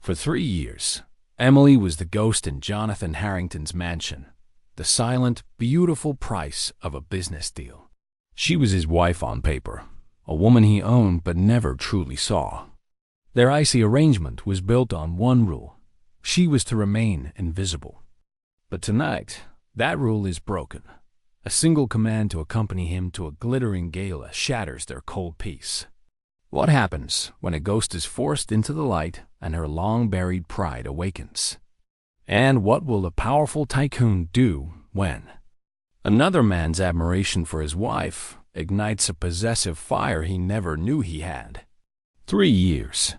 For 3 years, Emily was the ghost in Jonathan Harrington's mansion, the silent, beautiful price of a business deal. She was his wife on paper, a woman he owned but never truly saw. Their icy arrangement was built on one rule: she was to remain invisible. But tonight, that rule is broken. A single command to accompany him to a glittering gala shatters their cold peace. What happens when a ghost is forced into the light and her long-buried pride awakens? And what will the powerful tycoon do when another man's admiration for his wife ignites a possessive fire he never knew he had? 3 years.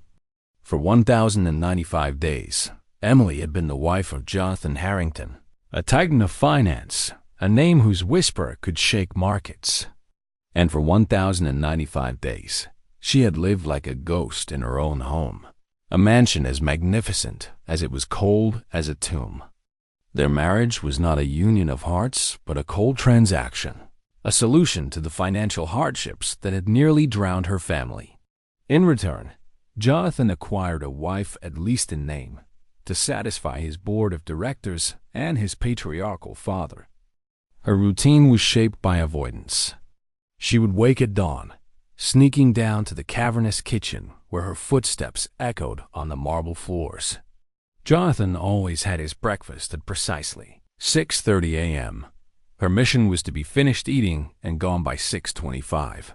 For 1,095 days, Emily had been the wife of Jonathan Harrington, a titan of finance, a name whose whisper could shake markets. And for 1,095 days, she had lived like a ghost in her own home, a mansion as magnificent as it was cold as a tomb. Their marriage was not a union of hearts, but a cold transaction, a solution to the financial hardships that had nearly drowned her family. In return, Jonathan acquired a wife at least in name, to satisfy his board of directors and his patriarchal father. Her routine was shaped by avoidance. She would wake at dawn, sneaking down to the cavernous kitchen where her footsteps echoed on the marble floors. Jonathan always had his breakfast at precisely 6:30 a.m. Her mission was to be finished eating and gone by 6:25.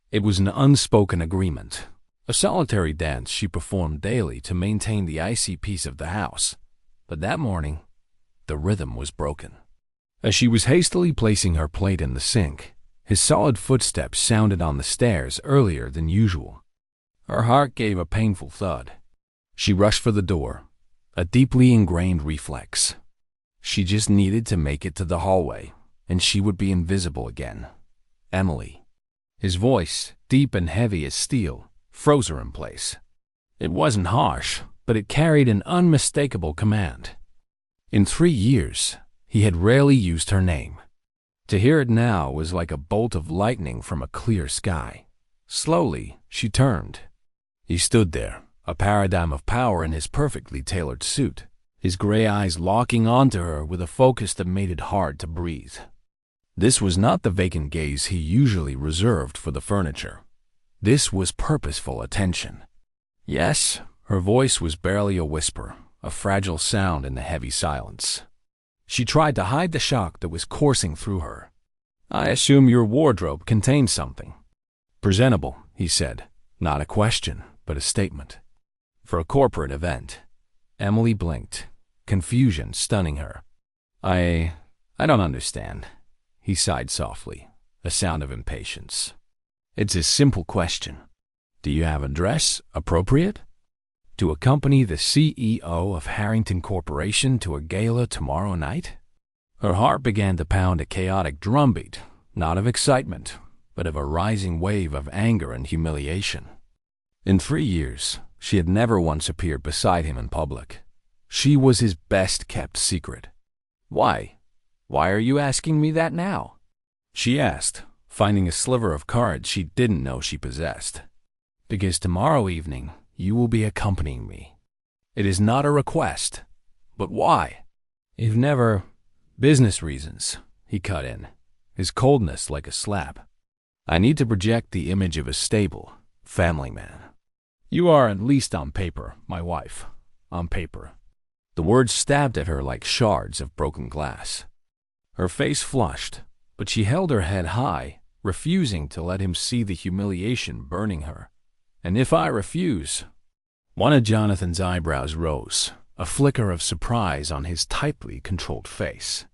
It was an unspoken agreement, a solitary dance she performed daily to maintain the icy peace of the house. But that morning, the rhythm was broken. As she was hastily placing her plate in the sink, his solid footsteps sounded on the stairs earlier than usual. Her heart gave a painful thud. She rushed for the door, a deeply ingrained reflex. She just needed to make it to the hallway, and she would be invisible again. Emily. His voice, deep and heavy as steel, froze her in place. It wasn't harsh, but it carried an unmistakable command. In 3 years, he had rarely used her name. To hear it now was like a bolt of lightning from a clear sky. Slowly, she turned. He stood there, a paradigm of power in his perfectly tailored suit, his gray eyes locking onto her with a focus that made it hard to breathe. This was not the vacant gaze he usually reserved for the furniture. This was purposeful attention. Yes, her voice was barely a whisper, a fragile sound in the heavy silence. She tried to hide the shock that was coursing through her. "I assume your wardrobe contains something." "Presentable," he said, not a question, but a statement. "For a corporate event." Emily blinked, confusion stunning her. I don't understand," he sighed softly, a sound of impatience. "It's a simple question. Do you have a dress appropriate to accompany the CEO of Harrington Corporation to a gala tomorrow night?" Her heart began to pound a chaotic drumbeat, not of excitement, but of a rising wave of anger and humiliation. In 3 years, she had never once appeared beside him in public. She was his best-kept secret. "Why? Why are you asking me that now?" she asked, finding a sliver of courage she didn't know she possessed. "Because tomorrow evening, you will be accompanying me. It is not a request." "But why?" "You've never—" "Business reasons," he cut in, his coldness like a slap. "I need to project the image of a stable, family man. You are, at least on paper, my wife. On paper." The words stabbed at her like shards of broken glass. Her face flushed, but she held her head high, refusing to let him see the humiliation burning her. "And if I refuse?" One of Jonathan's eyebrows rose, a flicker of surprise on his tightly controlled face.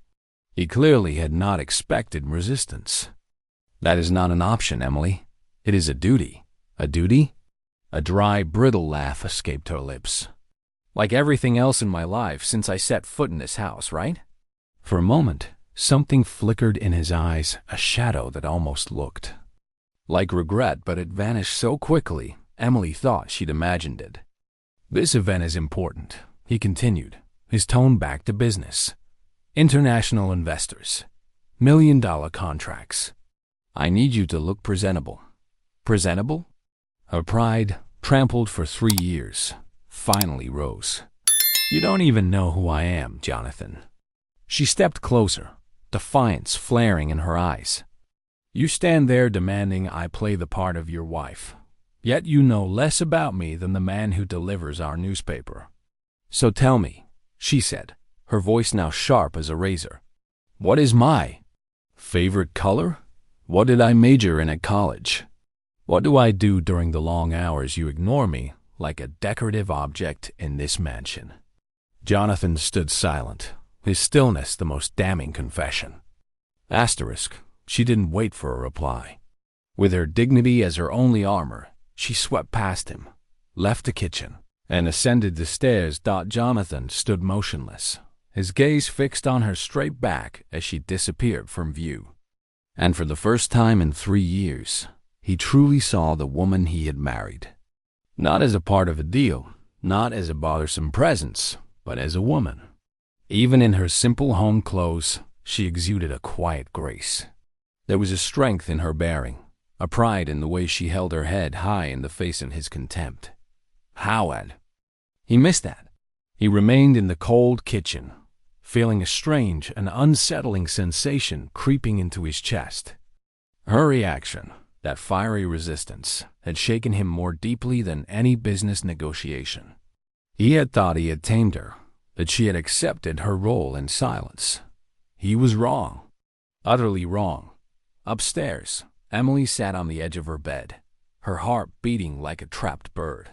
He clearly had not expected resistance. "That is not an option, Emily. It is a duty." "A duty?" A dry, brittle laugh escaped her lips. "Like everything else in my life since I set foot in this house, right?" For a moment, something flickered in his eyes, a shadow that almost looked like regret, but it vanished so quickly, Emily thought she'd imagined it. "This event is important," he continued, his tone back to business. "International investors. $1 million contracts. I need you to look presentable." "Presentable?" Her pride, trampled for 3 years, finally rose. "You don't even know who I am, Jonathan." She stepped closer, defiance flaring in her eyes. "You stand there demanding I play the part of your wife, yet you know less about me than the man who delivers our newspaper. So tell me," she said, her voice now sharp as a razor, "what is my favorite color? What did I major in at college? What do I do during the long hours you ignore me like a decorative object in this mansion?" Jonathan stood silent, his stillness the most damning confession. Asterisk, she didn't wait for a reply. With her dignity as her only armor, she swept past him, left the kitchen, and ascended the stairs. Jonathan stood motionless, his gaze fixed on her straight back as she disappeared from view. And for the first time in 3 years, he truly saw the woman he had married. Not as a part of a deal, not as a bothersome presence, but as a woman. Even in her simple home clothes, she exuded a quiet grace. There was a strength in her bearing, a pride in the way she held her head high in the face of his contempt. Howard. He missed that. He remained in the cold kitchen, feeling a strange and unsettling sensation creeping into his chest. Her reaction, that fiery resistance, had shaken him more deeply than any business negotiation. He had thought he had tamed her, that she had accepted her role in silence. He was wrong, utterly wrong. Upstairs, Emily sat on the edge of her bed, her heart beating like a trapped bird.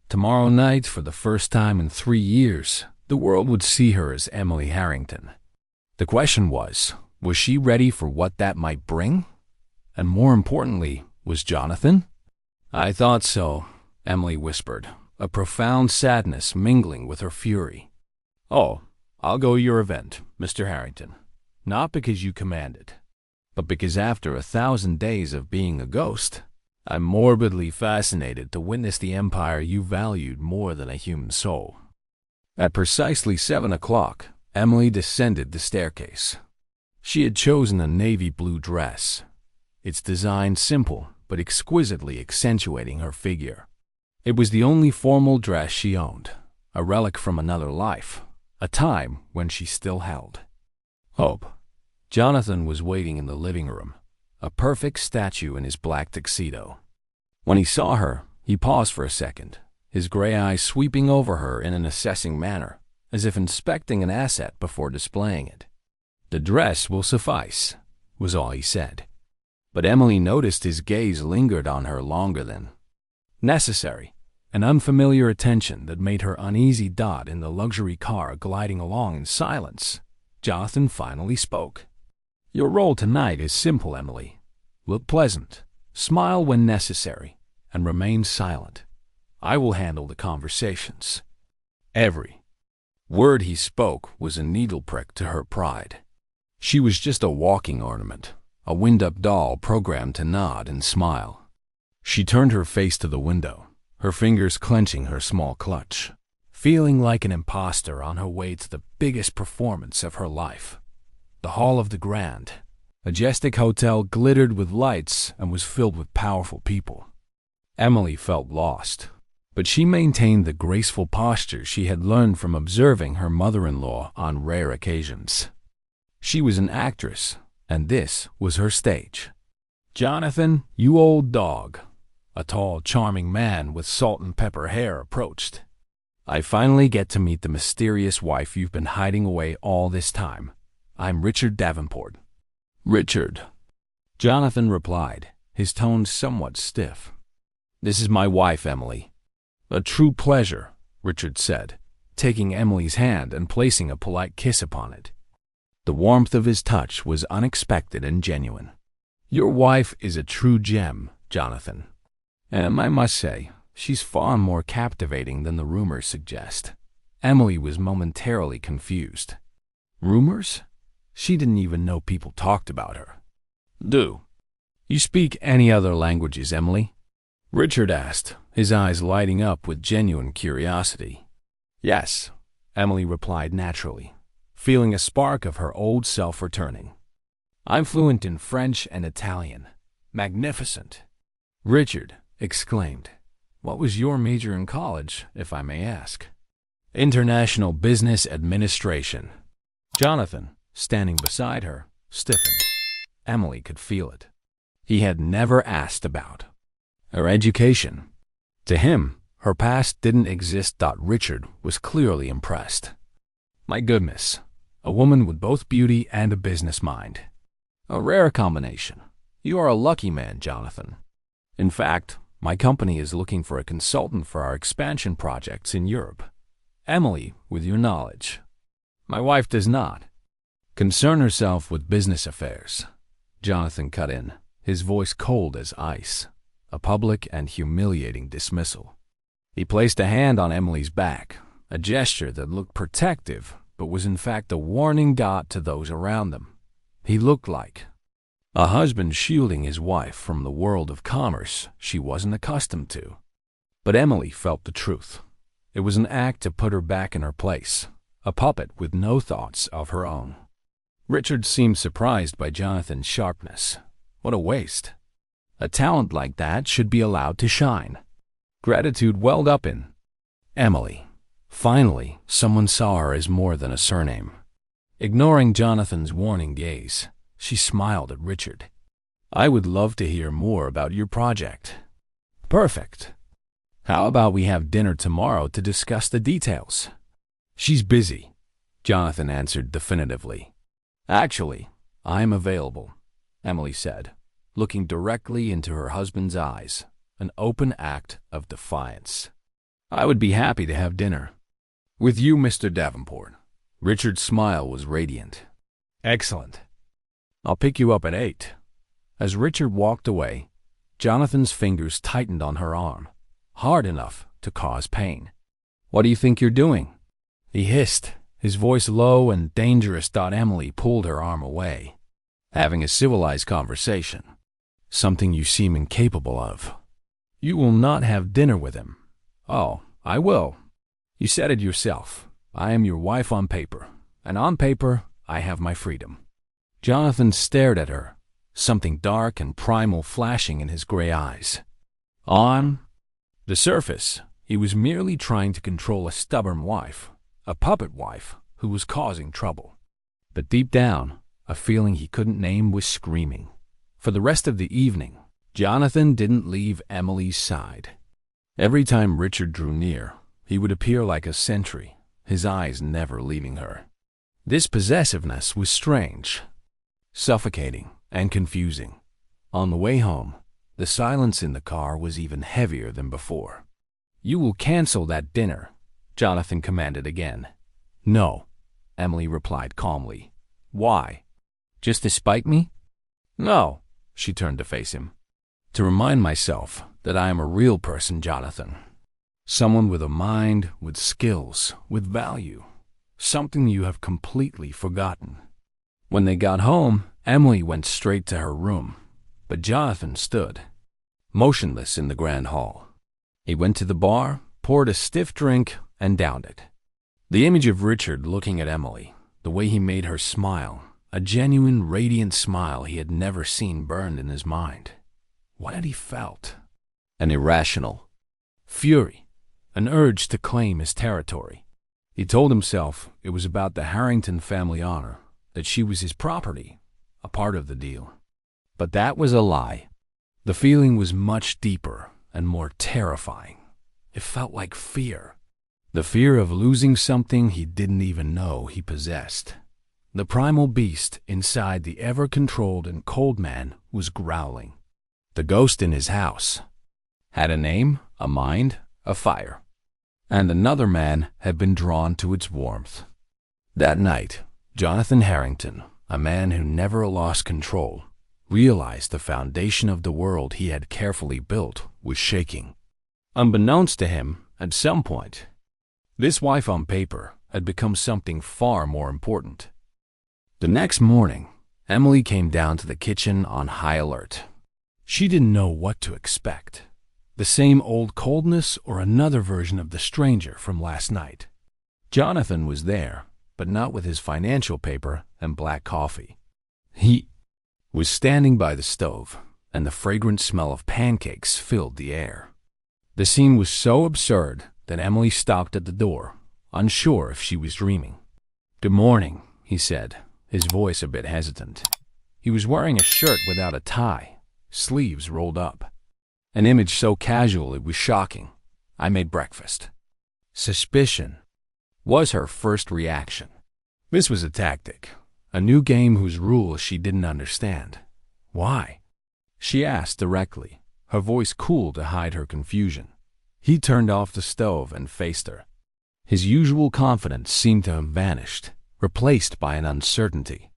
Tomorrow night, for the first time in 3 years, the world would see her as Emily Harrington. The question was she ready for what that might bring? And more importantly, was Jonathan? "I thought so," Emily whispered, a profound sadness mingling with her fury. "Oh, I'll go your event, Mr. Harrington. Not because you command it, but because after 1,000 days of being a ghost, I'm morbidly fascinated to witness the empire you valued more than a human soul." At precisely 7 o'clock, Emily descended the staircase. She had chosen a navy blue dress, its design simple but exquisitely accentuating her figure. It was the only formal dress she owned, a relic from another life, a time when she still held hope. Jonathan was waiting in the living room, a perfect statue in his black tuxedo. When he saw her, he paused for a second, his gray eyes sweeping over her in an assessing manner, as if inspecting an asset before displaying it. "The dress will suffice," was all he said. But Emily noticed his gaze lingered on her longer than necessary, an unfamiliar attention that made her uneasy. In the luxury car gliding along in silence, Jonathan finally spoke. "Your role tonight is simple, Emily. Look pleasant, smile when necessary, and remain silent. I will handle the conversations." Every word he spoke was a needle prick to her pride. She was just a walking ornament, a wind-up doll programmed to nod and smile. She turned her face to the window, her fingers clenching her small clutch, feeling like an imposter on her way to the biggest performance of her life. The hall of the grand, majestic hotel glittered with lights and was filled with powerful people. Emily felt lost, but she maintained the graceful posture she had learned from observing her mother-in-law on rare occasions. She was an actress, and this was her stage. "Jonathan, you old dog," a tall, charming man with salt and pepper hair approached. "I finally get to meet the mysterious wife you've been hiding away all this time. I'm Richard Davenport." "Richard," Jonathan replied, his tone somewhat stiff. "This is my wife, Emily." "A true pleasure," Richard said, taking Emily's hand and placing a polite kiss upon it. The warmth of his touch was unexpected and genuine. "Your wife is a true gem, Jonathan. And I must say, she's far more captivating than the rumors suggest." Emily was momentarily confused. Rumors? She didn't even know people talked about her. "Do you speak any other languages, Emily?" Richard asked, his eyes lighting up with genuine curiosity. "Yes," Emily replied naturally, feeling a spark of her old self returning. "I'm fluent in French and Italian." "Magnificent!" Richard exclaimed. What was your major in college, if I may ask? International Business Administration. Jonathan, standing beside her, stiffened. Emily could feel it. He had never asked about her education. To him, her past didn't exist. Richard was clearly impressed. My goodness, a woman with both beauty and a business mind. A rare combination. You are a lucky man, Jonathan. In fact, my company is looking for a consultant for our expansion projects in Europe. Emily, with your knowledge. My wife does not concern herself with business affairs. Jonathan cut in, his voice cold as ice, a public and humiliating dismissal. He placed a hand on Emily's back, a gesture that looked protective but was in fact a warning dot to those around them. He looked like a husband shielding his wife from the world of commerce she wasn't accustomed to. But Emily felt the truth. It was an act to put her back in her place, a puppet with no thoughts of her own. Richard seemed surprised by Jonathan's sharpness. What a waste. A talent like that should be allowed to shine. Gratitude welled up in Emily. Finally, someone saw her as more than a surname. Ignoring Jonathan's warning gaze, she smiled at Richard. I would love to hear more about your project. Perfect. How about we have dinner tomorrow to discuss the details? She's busy, Jonathan answered definitively. Actually, I'm available, Emily said, looking directly into her husband's eyes, an open act of defiance. I would be happy to have dinner. With you, Mr. Davenport. Richard's smile was radiant. Excellent. I'll pick you up at 8. As Richard walked away, Jonathan's fingers tightened on her arm, hard enough to cause pain. What do you think you're doing? He hissed, his voice low and dangerous. Emily pulled her arm away. Having a civilized conversation. Something you seem incapable of. You will not have dinner with him. Oh, I will. You said it yourself. I am your wife on paper, and on paper, I have my freedom. Jonathan stared at her, something dark and primal flashing in his gray eyes. On the surface, he was merely trying to control a stubborn wife, a puppet wife who was causing trouble. But deep down, a feeling he couldn't name was screaming. For the rest of the evening, Jonathan didn't leave Emily's side. Every time Richard drew near, he would appear like a sentry, his eyes never leaving her. This possessiveness was strange, suffocating, and confusing. On the way home, the silence in the car was even heavier than before. You will cancel that dinner, Jonathan commanded again. No, Emily replied calmly. Why? Just to spite me? No, she turned to face him. To remind myself that I am a real person, Jonathan. Someone with a mind, with skills, with value. Something you have completely forgotten. When they got home, Emily went straight to her room, but Jonathan stood, motionless in the grand hall. He went to the bar, poured a stiff drink, and downed it. The image of Richard looking at Emily, the way he made her smile, a genuine, radiant smile he had never seen burned in his mind. What had he felt? An irrational fury, an urge to claim his territory. He told himself it was about the Harrington family honor, that she was his property, a part of the deal. But that was a lie. The feeling was much deeper and more terrifying. It felt like fear. The fear of losing something he didn't even know he possessed. The primal beast inside the ever-controlled and cold man was growling. The ghost in his house had a name, a mind, a fire. And another man had been drawn to its warmth. That night, Jonathan Harrington, a man who never lost control, realized the foundation of the world he had carefully built was shaking. Unbeknownst to him, at some point, this wife on paper had become something far more important. The next morning, Emily came down to the kitchen on high alert. She didn't know what to expect. The same old coldness or another version of the stranger from last night. Jonathan was there, but not with his financial paper and black coffee. He was standing by the stove, and the fragrant smell of pancakes filled the air. The scene was so absurd that Emily stopped at the door, unsure if she was dreaming. "Good morning," he said, his voice a bit hesitant. He was wearing a shirt without a tie, sleeves rolled up. An image so casual it was shocking. "I made breakfast." Suspicion was her first reaction. This was a tactic, a new game whose rules she didn't understand. "Why?" she asked directly, her voice cool to hide her confusion. He turned off the stove and faced her. His usual confidence seemed to have vanished, replaced by an uncertainty.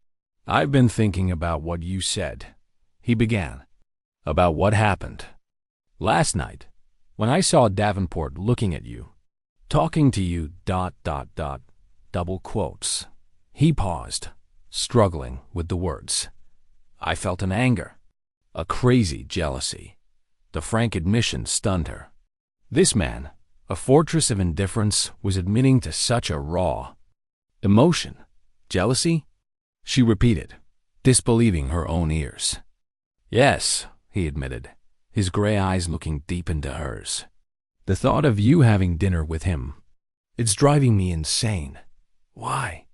"I've been thinking about what you said," he began. "About what happened last night, when I saw Davenport looking at you, talking to you, ... double quotes. He paused, struggling with the words. "I felt an anger, a crazy jealousy." The frank admission stunned her. This man, a fortress of indifference, was admitting to such a raw emotion. "Jealousy?" she repeated, disbelieving her own ears. "Yes," he admitted, his gray eyes looking deep into hers. "The thought of you having dinner with him, it's driving me insane." "Why?"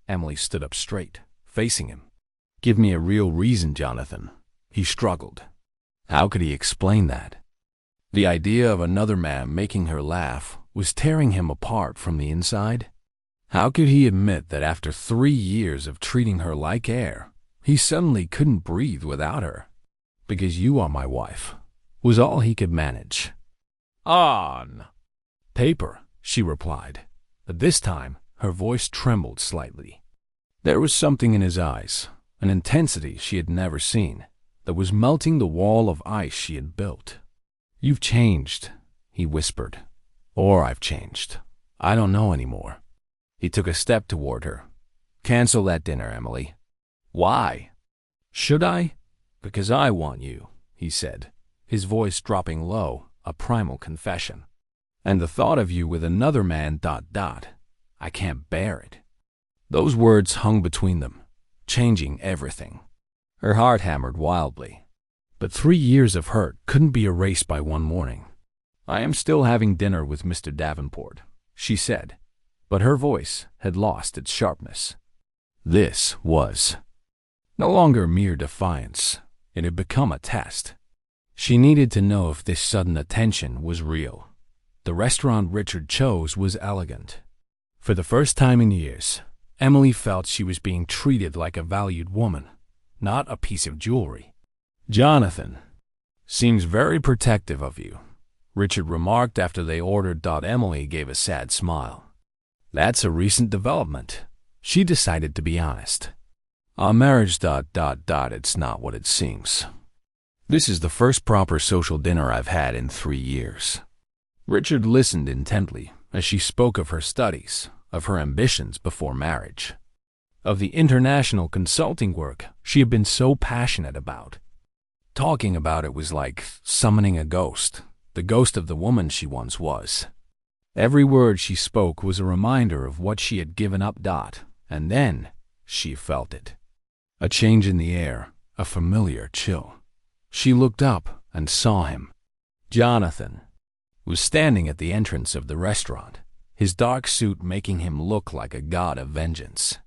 Emily stood up straight, facing him. "Give me a real reason, Jonathan," he struggled. How could he explain that? The idea of another man making her laugh was tearing him apart from the inside. How could he admit that after 3 years of treating her like air, he suddenly couldn't breathe without her? "Because you are my wife," was all he could manage. "On paper," she replied, but this time her voice trembled slightly. There was something in his eyes, an intensity she had never seen, that was melting the wall of ice she had built. "You've changed," he whispered. "Or I've changed. I don't know anymore." He took a step toward her. "Cancel that dinner, Emily." "Why?" "Should I?" "Because I want you," he said, his voice dropping low, a primal confession. "And the thought of you with another man ... I can't bear it." Those words hung between them, changing everything. Her heart hammered wildly. But 3 years of hurt couldn't be erased by one morning. "I am still having dinner with Mr. Davenport," she said, but her voice had lost its sharpness. This was no longer mere defiance. It had become a test. She needed to know if this sudden attention was real. The restaurant Richard chose was elegant. For the first time in years, Emily felt she was being treated like a valued woman, not a piece of jewelry. "Jonathan seems very protective of you," Richard remarked after they ordered. Emily gave a sad smile. "That's a recent development." She decided to be honest. "Our marriage ... it's not what it seems. This is the first proper social dinner I've had in 3 years." Richard listened intently as she spoke of her studies, of her ambitions before marriage, of the international consulting work she had been so passionate about. Talking about it was like summoning a ghost, the ghost of the woman she once was. Every word she spoke was a reminder of what she had given up. And then she felt it. A change in the air, a familiar chill. She looked up and saw him. Jonathan was standing at the entrance of the restaurant, his dark suit making him look like a god of vengeance.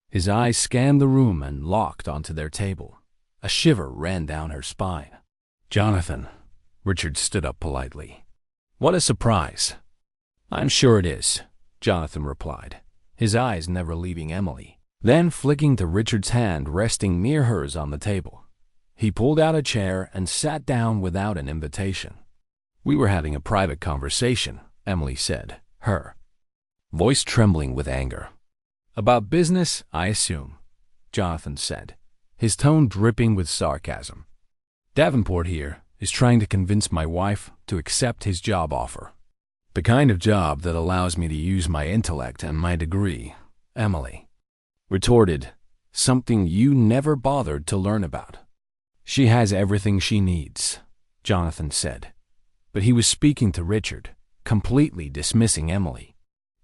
His eyes scanned the room and locked onto their table. A shiver ran down her spine. "Jonathan," Richard stood up politely. "What a surprise." "I'm sure it is," Jonathan replied, his eyes never leaving Emily, then flicking to Richard's hand resting near hers on the table. He pulled out a chair and sat down without an invitation. "We were having a private conversation," Emily said, her voice trembling with anger. "About business, I assume," Jonathan said, his tone dripping with sarcasm. "Davenport here is trying to convince my wife to accept his job offer. The kind of job that allows me to use my intellect and my degree," Emily retorted, "something you never bothered to learn about." "She has everything she needs," Jonathan said, but he was speaking to Richard, completely dismissing Emily.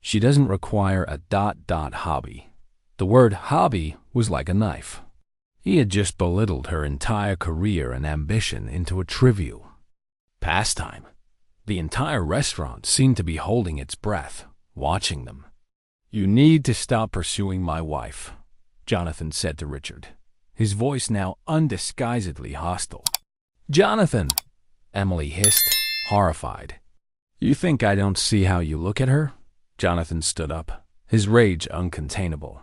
"She doesn't require a ... hobby." The word hobby was like a knife. He had just belittled her entire career and ambition into a trivial pastime. The entire restaurant seemed to be holding its breath, watching them. "You need to stop pursuing my wife," Jonathan said to Richard, his voice now undisguisedly hostile. "Jonathan!" Emily hissed, horrified. "You think I don't see how you look at her?" Jonathan stood up, his rage uncontainable.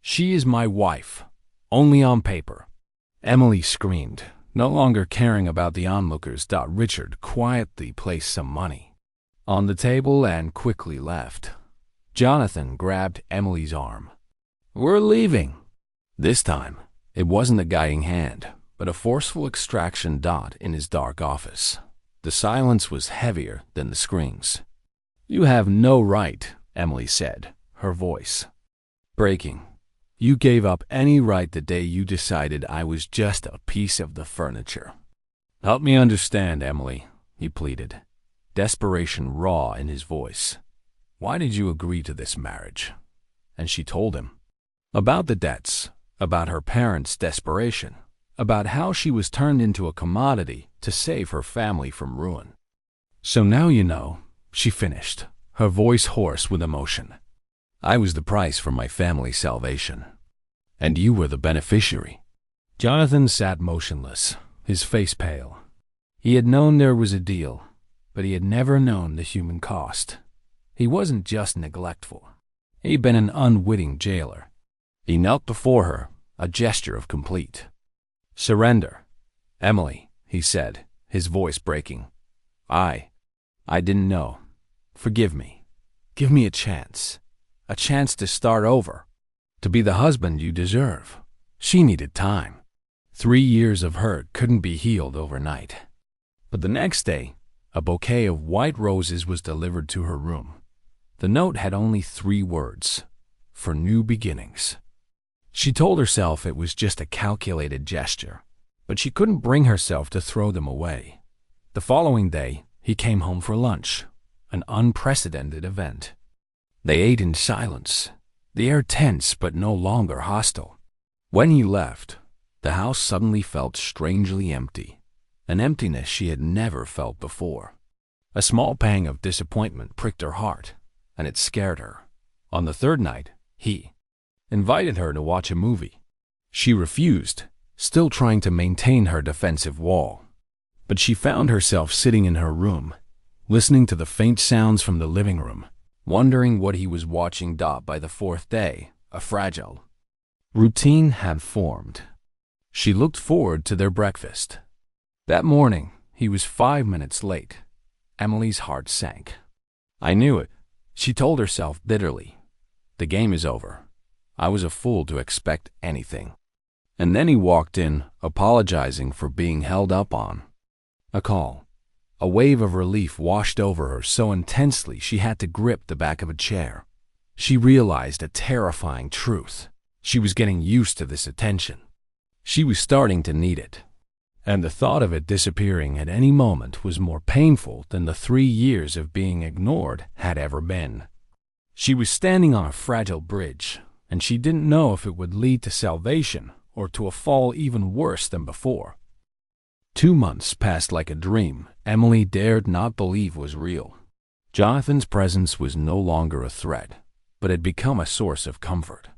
"She is my wife, only on paper." Emily screamed, no longer caring about the onlookers. Richard quietly placed some money on the table and quickly left. Jonathan grabbed Emily's arm. "We're leaving." This time, it wasn't a guiding hand, but a forceful extraction in his dark office. The silence was heavier than the screams. "You have no right," Emily said, her voice breaking. "You gave up any right the day you decided I was just a piece of the furniture." "Help me understand, Emily," he pleaded, desperation raw in his voice. "Why did you agree to this marriage?" And she told him about the debts, about her parents' desperation, about how she was turned into a commodity to save her family from ruin. "So now you know," she finished, her voice hoarse with emotion. "I was the price for my family's salvation, and you were the beneficiary." Jonathan sat motionless, his face pale. He had known there was a deal, but he had never known the human cost. He wasn't just neglectful. He'd been an unwitting jailer. He knelt before her, a gesture of complete surrender. "Emily," he said, his voice breaking. I didn't know. Forgive me. Give me a chance to start over, to be the husband you deserve." She needed time. 3 years of hurt couldn't be healed overnight. But the next day, a bouquet of white roses was delivered to her room. The note had only 3 words: "For new beginnings." She told herself it was just a calculated gesture, but she couldn't bring herself to throw them away. The following day, he came home for lunch, an unprecedented event. They ate in silence, the air tense but no longer hostile. When he left, the house suddenly felt strangely empty, an emptiness she had never felt before. A small pang of disappointment pricked her heart, and it scared her. On the 3rd night, he invited her to watch a movie. She refused, still trying to maintain her defensive wall. But she found herself sitting in her room, listening to the faint sounds from the living room, wondering what he was watching. By the 4th day, a fragile routine had formed. She looked forward to their breakfast. That morning, he was 5 minutes late. Emily's heart sank. "I knew it," she told herself bitterly. "The game is over. I was a fool to expect anything." And then he walked in, apologizing for being held up on a call. A wave of relief washed over her so intensely she had to grip the back of a chair. She realized a terrifying truth. She was getting used to this attention. She was starting to need it. And the thought of it disappearing at any moment was more painful than the 3 years of being ignored had ever been. She was standing on a fragile bridge, and she didn't know if it would lead to salvation or to a fall even worse than before. 2 months passed like a dream Emily dared not believe was real. Jonathan's presence was no longer a threat, but had become a source of comfort.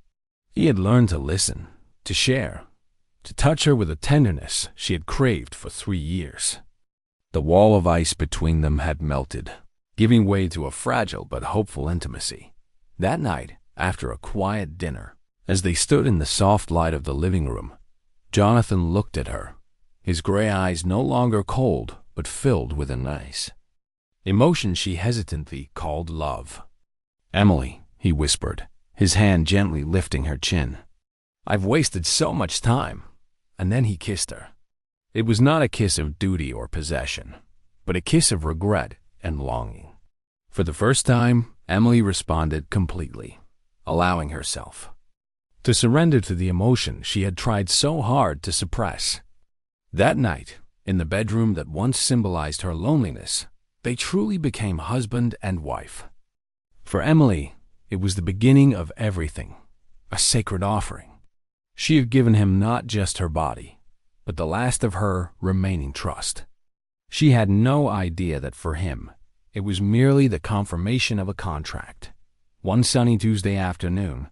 He had learned to listen, to share, to touch her with a tenderness she had craved for 3 years. The wall of ice between them had melted, giving way to a fragile but hopeful intimacy. That night, after a quiet dinner, as they stood in the soft light of the living room, Jonathan looked at her, his gray eyes no longer cold but filled with an ice emotion she hesitantly called love. "Emily," he whispered, his hand gently lifting her chin. "I've wasted so much time." And then he kissed her. It was not a kiss of duty or possession, but a kiss of regret and longing. For the first time, Emily responded completely, allowing herself to surrender to the emotion she had tried so hard to suppress. That night, in the bedroom that once symbolized her loneliness, they truly became husband and wife. For Emily, it was the beginning of everything, a sacred offering. She had given him not just her body, but the last of her remaining trust. She had no idea that for him, It was merely the confirmation of a contract. One sunny Tuesday afternoon,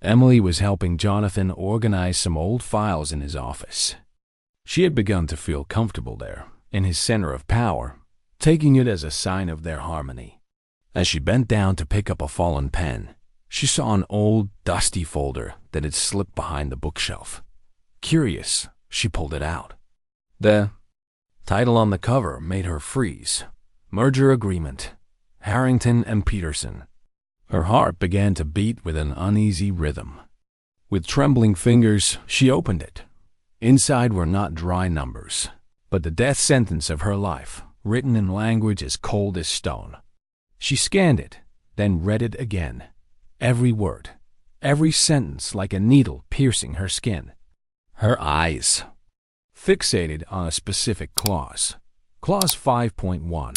Emily was helping Jonathan organize some old files in his office. She had begun to feel comfortable there, in his center of power, taking it as a sign of their harmony. As she bent down to pick up a fallen pen, she saw an old, dusty folder that had slipped behind the bookshelf. Curious, she pulled it out. The title on the cover made her freeze. Merger Agreement, Harrington and Peterson. Her heart began to beat with an uneasy rhythm. With trembling fingers, she opened it. Inside were not dry numbers, but the death sentence of her life, written in language as cold as stone. She scanned it, then read it again. Every word, every sentence like a needle piercing her skin. Her eyes fixated on a specific clause. Clause 5.1.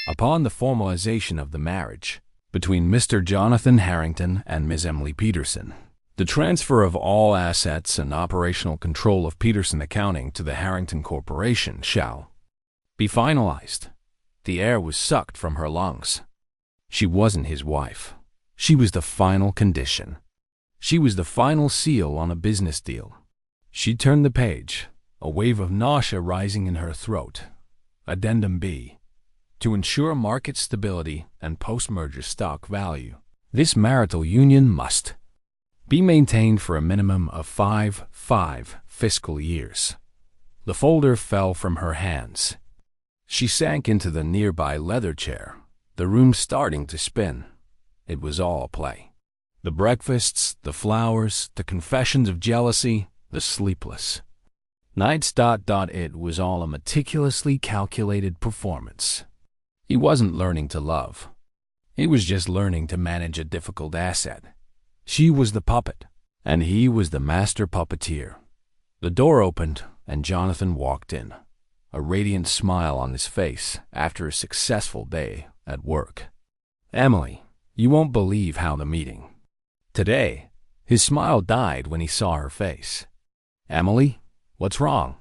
Upon the formalization of the marriage between Mr. Jonathan Harrington and Ms. Emily Peterson, the transfer of all assets and operational control of Peterson Accounting to the Harrington Corporation shall be finalized. The air was sucked from her lungs. She wasn't his wife. She was the final condition. She was the final seal on a business deal. She turned the page, a wave of nausea rising in her throat. Addendum B. To ensure market stability and post-merger stock value, this marital union must be maintained for a minimum of five fiscal years. The folder fell from her hands. She sank into the nearby leather chair, the room starting to spin. It was all play. The breakfasts, the flowers, the confessions of jealousy, the sleepless nights. It was all a meticulously calculated performance. He wasn't learning to love. He was just learning to manage a difficult asset. She was the puppet, and he was the master puppeteer. The door opened, and Jonathan walked in, a radiant smile on his face after a successful day at work. Emily, you won't believe how the meeting. Today, his smile died when he saw her face. Emily, what's wrong?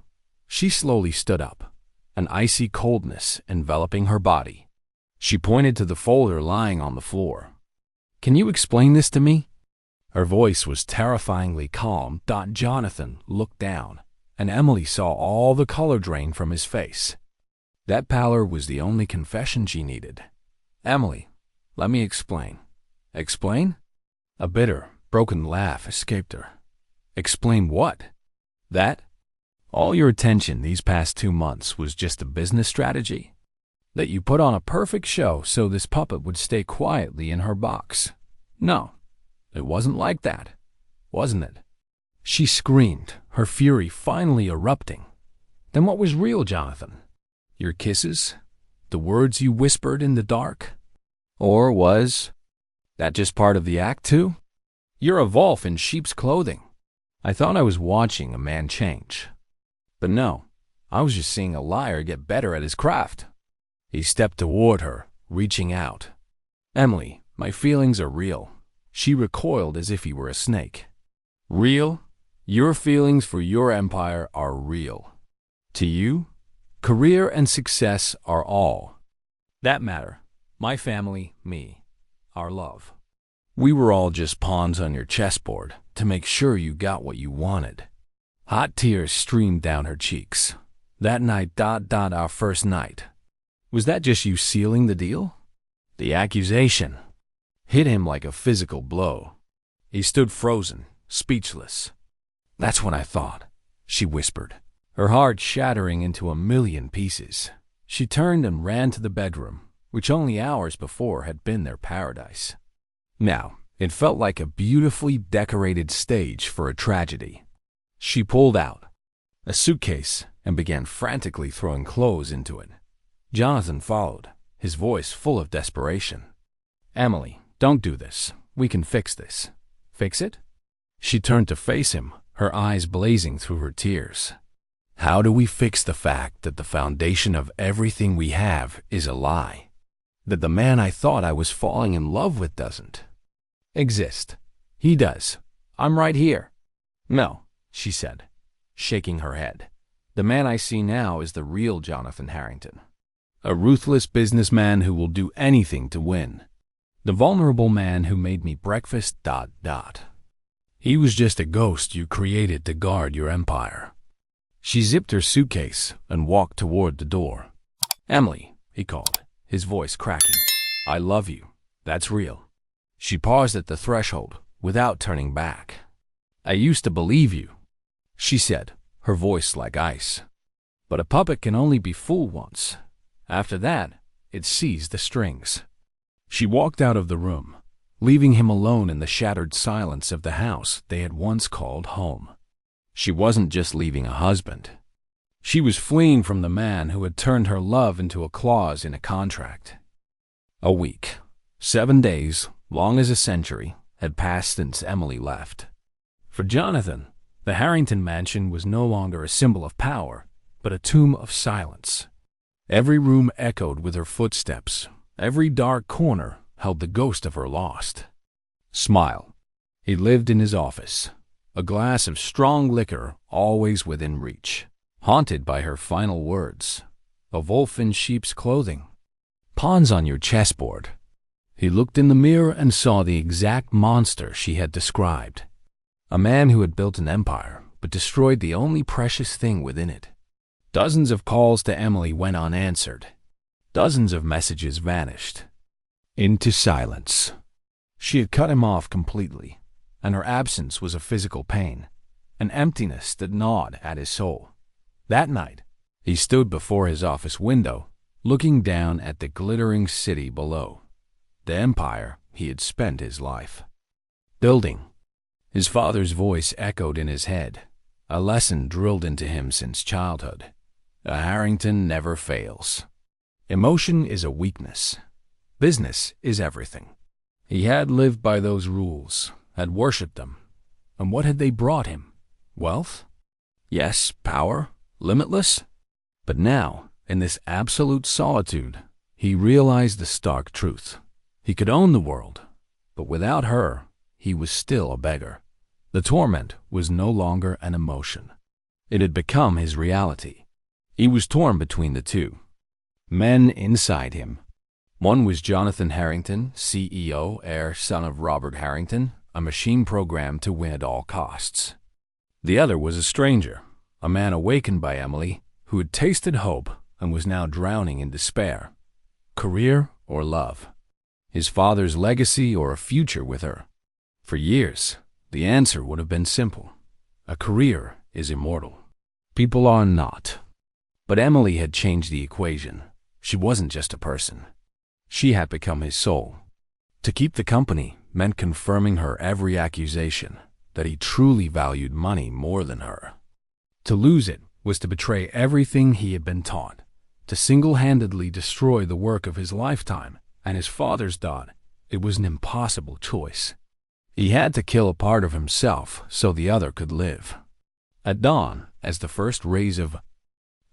She slowly stood up, an icy coldness enveloping her body. She pointed to the folder lying on the floor. Can you explain this to me? Her voice was terrifyingly calm. Jonathan looked down, and Emily saw all the color drain from his face. That pallor was the only confession she needed. Emily, let me explain. Explain? A bitter, broken laugh escaped her. Explain what? That? All your attention these past 2 months was just a business strategy? That you put on a perfect show so this puppet would stay quietly in her box? No, it wasn't like that, wasn't it? She screamed, her fury finally erupting. Then what was real, Jonathan? Your kisses? The words you whispered in the dark? Or was that just part of the act too? You're a wolf in sheep's clothing. I thought I was watching a man change. But no, I was just seeing a liar get better at his craft. He stepped toward her, reaching out. Emily, my feelings are real. She recoiled as if he were a snake. Real? Your feelings for your empire are real. To you, career and success are all that matter. My family, me, our love. We were all just pawns on your chessboard to make sure you got what you wanted. Hot tears streamed down her cheeks. That night, our first night. Was that just you sealing the deal? The accusation hit him like a physical blow. He stood frozen, speechless. That's what I thought, she whispered, her heart shattering into a million pieces. She turned and ran to the bedroom, which only hours before had been their paradise. Now, it felt like a beautifully decorated stage for a tragedy. She pulled out a suitcase and began frantically throwing clothes into it. Jonathan followed, his voice full of desperation. Emily, don't do this. We can fix this. Fix it? She turned to face him, her eyes blazing through her tears. How do we fix the fact that the foundation of everything we have is a lie? That the man I thought I was falling in love with doesn't exist. He does. I'm right here. No, she said, shaking her head. The man I see now is the real Jonathan Harrington. A ruthless businessman who will do anything to win. The vulnerable man who made me breakfast. He was just a ghost you created to guard your empire. She zipped her suitcase and walked toward the door. Emily, he called, his voice cracking. I love you. That's real. She paused at the threshold without turning back. I used to believe you, she said, her voice like ice. But a puppet can only be fooled once. After that, it seized the strings. She walked out of the room, leaving him alone in the shattered silence of the house they had once called home. She wasn't just leaving a husband. She was fleeing from the man who had turned her love into a clause in a contract. A week, 7 days, long as a century, had passed since Emily left. For Jonathan, the Harrington mansion was no longer a symbol of power, but a tomb of silence. Every room echoed with her footsteps. Every dark corner held the ghost of her lost. Smile. He lived in his office, a glass of strong liquor always within reach, haunted by her final words. A wolf in sheep's clothing. Pawns on your chessboard. He looked in the mirror and saw the exact monster she had described. A man who had built an empire, but destroyed the only precious thing within it. Dozens of calls to Emily went unanswered. Dozens of messages vanished into silence. She had cut him off completely, and her absence was a physical pain, an emptiness that gnawed at his soul. That night, he stood before his office window, looking down at the glittering city below, the empire he had spent his life building. His father's voice echoed in his head, a lesson drilled into him since childhood. A Harrington never fails. Emotion is a weakness. Business is everything. He had lived by those rules, had worshipped them. And what had they brought him? Wealth? Yes, power, limitless. But now, in this absolute solitude, he realized the stark truth. He could own the world, but without her, he was still a beggar. The torment was no longer an emotion. It had become his reality. He was torn between the two. Men inside him. One was Jonathan Harrington, CEO, heir, son of Robert Harrington, a machine programmed to win at all costs. The other was a stranger, a man awakened by Emily, who had tasted hope and was now drowning in despair. Career or love? His father's legacy or a future with her? For years, the answer would have been simple. A career is immortal. People are not. But Emily had changed the equation. She wasn't just a person. She had become his soul. To keep the company meant confirming her every accusation that he truly valued money more than her. To lose it was to betray everything he had been taught, to single-handedly destroy the work of his lifetime and his father's thought. It was an impossible choice. He had to kill a part of himself so the other could live. At dawn, as the first rays of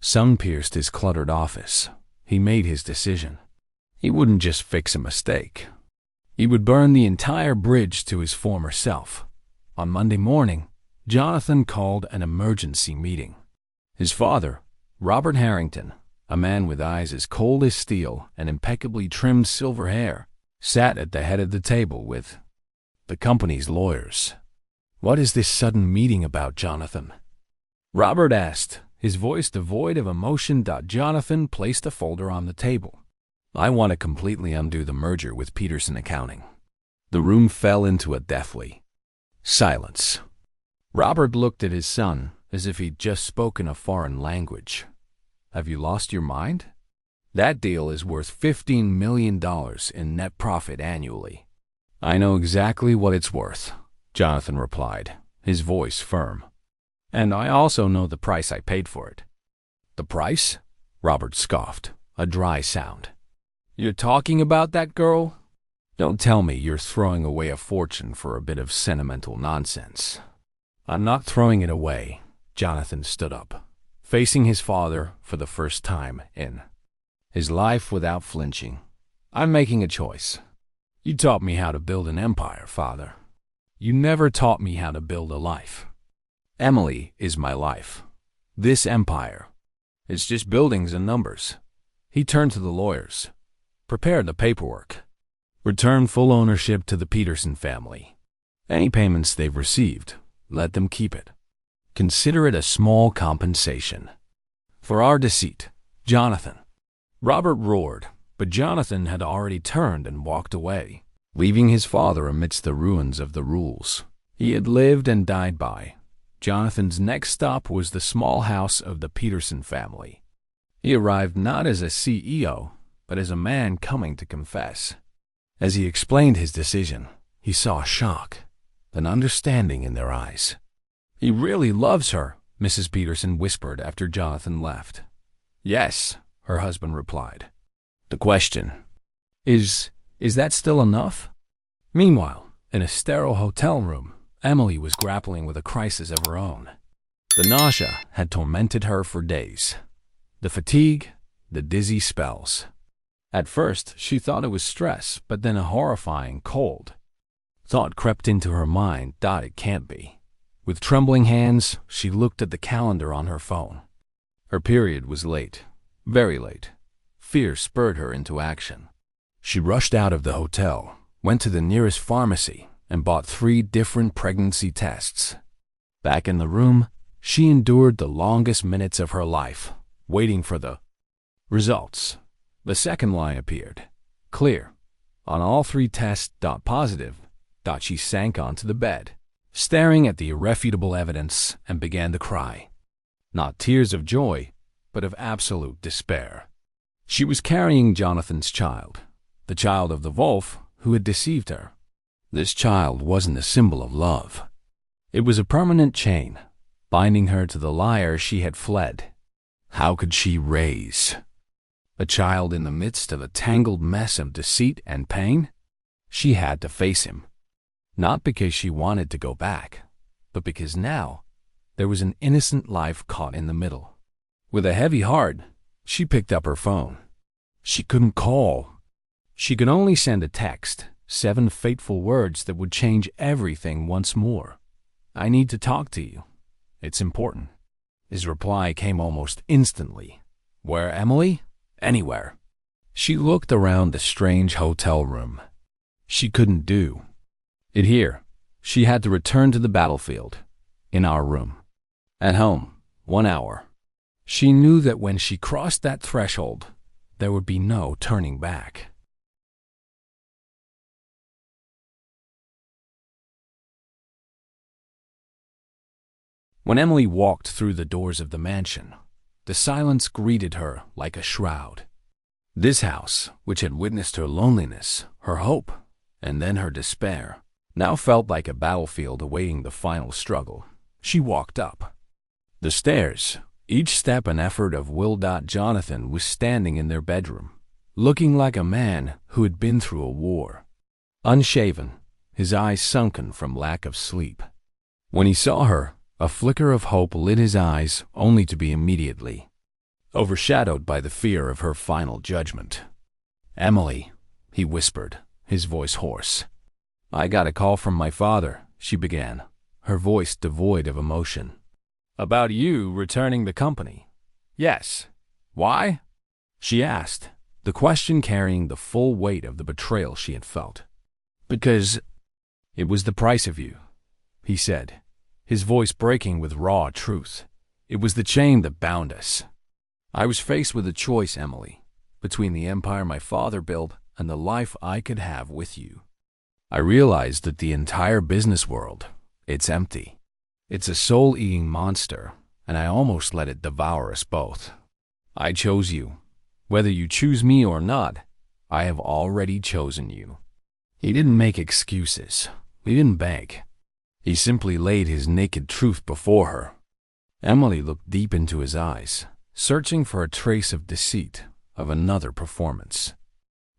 sun pierced his cluttered office, he made his decision. He wouldn't just fix a mistake. He would burn the entire bridge to his former self. On Monday morning, Jonathan called an emergency meeting. His father, Robert Harrington, a man with eyes as cold as steel and impeccably trimmed silver hair, sat at the head of the table with the company's lawyers. "What is this sudden meeting about, Jonathan?" Robert asked, his voice devoid of emotion. Jonathan placed a folder on the table. "I want to completely undo the merger with Peterson Accounting." The room fell into a deathly silence. Robert looked at his son as if he'd just spoken a foreign language. "Have you lost your mind? That deal is worth $15 million in net profit annually." "I know exactly what it's worth," Jonathan replied, his voice firm. "And I also know the price I paid for it." "The price?" Robert scoffed, a dry sound. "You're talking about that girl? Don't tell me you're throwing away a fortune for a bit of sentimental nonsense." "I'm not throwing it away." Jonathan stood up, facing his father for the first time in his life without flinching. "I'm making a choice. You taught me how to build an empire, Father. You never taught me how to build a life. Emily is my life. This empire, it's just buildings and numbers. He turned to the lawyers. Prepare the paperwork. Return full ownership to the Peterson family. Any payments they've received, let them keep it. Consider it a small compensation. For our deceit, Jonathan. Robert roared, but Jonathan had already turned and walked away, leaving his father amidst the ruins of the rules he had lived and died by. Jonathan's next stop was the small house of the Peterson family. He arrived not as a CEO, but as a man coming to confess. As he explained his decision, he saw shock, an understanding in their eyes. He really loves her, Mrs. Peterson whispered after Jonathan left. Yes, her husband replied. The question, is that still enough? Meanwhile, in a sterile hotel room, Emily was grappling with a crisis of her own. The nausea had tormented her for days. The fatigue, the dizzy spells. At first, she thought it was stress, but then a horrifying cold thought crept into her mind. It can't be. With trembling hands, she looked at the calendar on her phone. Her period was late, very late. Fear spurred her into action. She rushed out of the hotel, went to the nearest pharmacy, and bought 3 different pregnancy tests. Back in the room, she endured the longest minutes of her life, waiting for the results. The second line appeared. Clear. On all 3 tests. Positive. She sank onto the bed, staring at the irrefutable evidence, and began to cry. Not tears of joy, but of absolute despair. She was carrying Jonathan's child, the child of the wolf who had deceived her. This child wasn't a symbol of love. It was a permanent chain, binding her to the liar she had fled. How could she raise a child in the midst of a tangled mess of deceit and pain? She had to face him, not because she wanted to go back, but because now there was an innocent life caught in the middle. With a heavy heart, she picked up her phone. She couldn't call. She could only send a text, 7 fateful words that would change everything once more. I need to talk to you. It's important. His reply came almost instantly. Where, Emily? Anywhere. She looked around the strange hotel room. She couldn't do it here. She had to return to the battlefield. In our room. At home. 1 hour. She knew that when she crossed that threshold, there would be no turning back. When Emily walked through the doors of the mansion, the silence greeted her like a shroud. This house, which had witnessed her loneliness, her hope, and then her despair, now felt like a battlefield awaiting the final struggle. She walked up the stairs, each step an effort of will. Jonathan was standing in their bedroom, looking like a man who had been through a war. Unshaven, his eyes sunken from lack of sleep. When he saw her, a flicker of hope lit his eyes, only to be immediately overshadowed by the fear of her final judgment. Emily, he whispered, his voice hoarse. I got a call from my father, she began, her voice devoid of emotion. About you returning the company. Yes. Why? She asked, the question carrying the full weight of the betrayal she had felt. Because it was the price of you, he said, his voice breaking with raw truth. It was the chain that bound us. I was faced with a choice, Emily, between the empire my father built and the life I could have with you. I realized that the entire business world, it's empty. It's a soul-eating monster, and I almost let it devour us both. I chose you. Whether you choose me or not, I have already chosen you. He didn't make excuses. He didn't beg. He simply laid his naked truth before her. Emily looked deep into his eyes, searching for a trace of deceit, of another performance.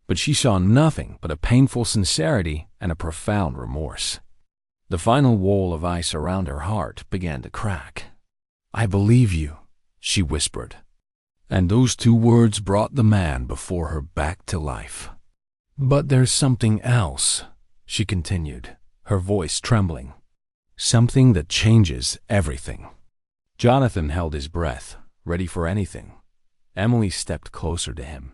But she saw nothing but a painful sincerity and a profound remorse. The final wall of ice around her heart began to crack. I believe you, she whispered. And those 2 words brought the man before her back to life. But there's something else, she continued, her voice trembling. Something that changes everything. Jonathan held his breath, ready for anything. Emily stepped closer to him.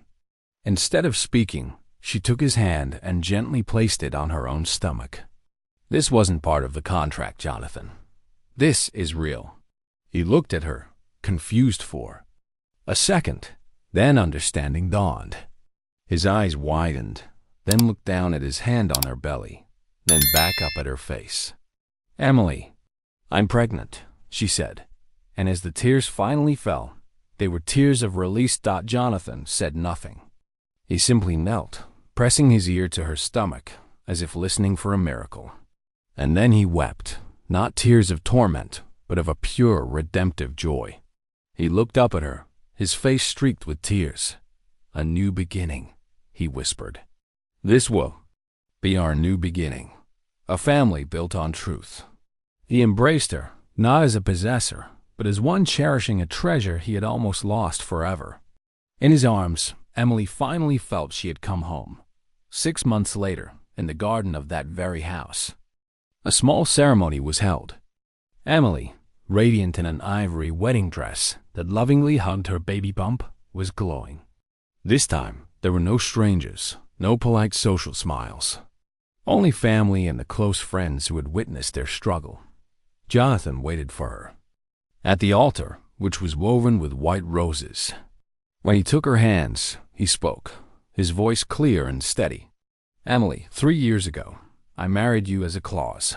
Instead of speaking, she took his hand and gently placed it on her own stomach. This wasn't part of the contract, Jonathan. This is real. He looked at her, confused for a second. Then understanding dawned. His eyes widened, then looked down at his hand on her belly, then back up at her face. Emily, I'm pregnant, she said, and as the tears finally fell, they were tears of release. Jonathan said nothing. He simply knelt, pressing his ear to her stomach, as if listening for a miracle. And then he wept, not tears of torment, but of a pure, redemptive joy. He looked up at her, his face streaked with tears. A new beginning, he whispered. This will be our new beginning, a family built on truth. He embraced her, not as a possessor, but as one cherishing a treasure he had almost lost forever. In his arms, Emily finally felt she had come home. 6 months later, in the garden of that very house, a small ceremony was held. Emily, radiant in an ivory wedding dress that lovingly hugged her baby bump, was glowing. This time, there were no strangers, no polite social smiles. Only family and the close friends who had witnessed their struggle. Jonathan waited for her at the altar, which was woven with white roses. When he took her hands, he spoke, his voice clear and steady. Emily, 3 years ago, I married you as a clause.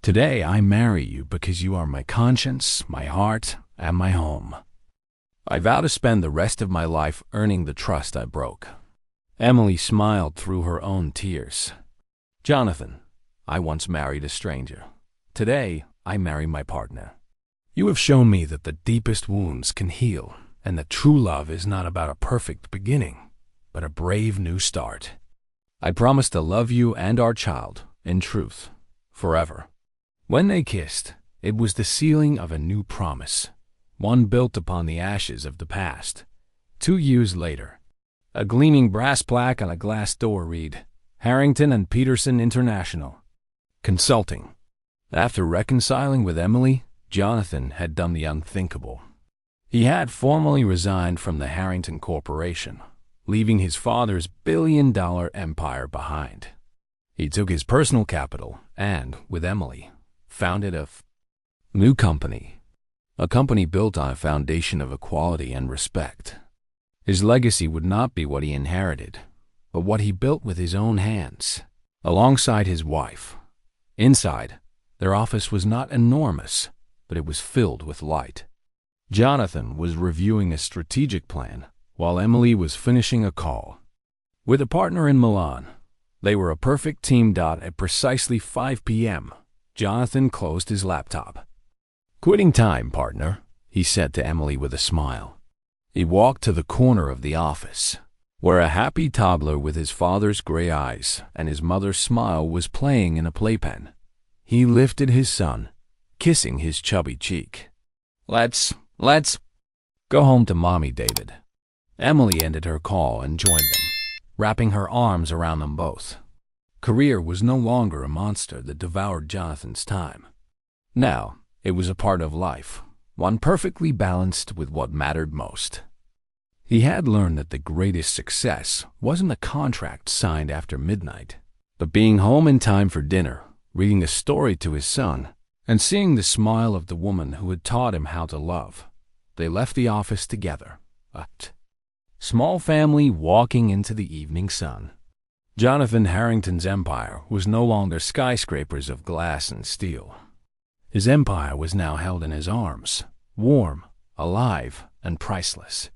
Today I marry you because you are my conscience, my heart, and my home. I vow to spend the rest of my life earning the trust I broke. Emily smiled through her own tears. Jonathan, I once married a stranger. Today I marry my partner. You have shown me that the deepest wounds can heal, and that true love is not about a perfect beginning, but a brave new start. I promise to love you and our child, in truth, forever. When they kissed, it was the sealing of a new promise, one built upon the ashes of the past. 2 years later, a gleaming brass plaque on a glass door read, Harrington and Peterson International Consulting. After reconciling with Emily, Jonathan had done the unthinkable. He had formally resigned from the Harrington Corporation, leaving his father's billion-dollar empire behind. He took his personal capital and, with Emily, founded a new company, a company built on a foundation of equality and respect. His legacy would not be what he inherited, but what he built with his own hands, alongside his wife. Inside, their office was not enormous, but it was filled with light. Jonathan was reviewing a strategic plan, while Emily was finishing a call. With a partner in Milan, they were a perfect team. At precisely 5 p.m., Jonathan closed his laptop. Quitting time, partner, he said to Emily with a smile. He walked to the corner of the office, where a happy toddler with his father's gray eyes and his mother's smile was playing in a playpen. He lifted his son, kissing his chubby cheek. Let's go home to Mommy, David. Emily ended her call and joined them, wrapping her arms around them both. Career was no longer a monster that devoured Jonathan's time. Now, it was a part of life, one perfectly balanced with what mattered most. He had learned that the greatest success wasn't a contract signed after midnight, but being home in time for dinner, reading a story to his son, and seeing the smile of the woman who had taught him how to love. They left the office together, a small family walking into the evening sun. Jonathan Harrington's empire was no longer skyscrapers of glass and steel. His empire was now held in his arms, warm, alive, and priceless.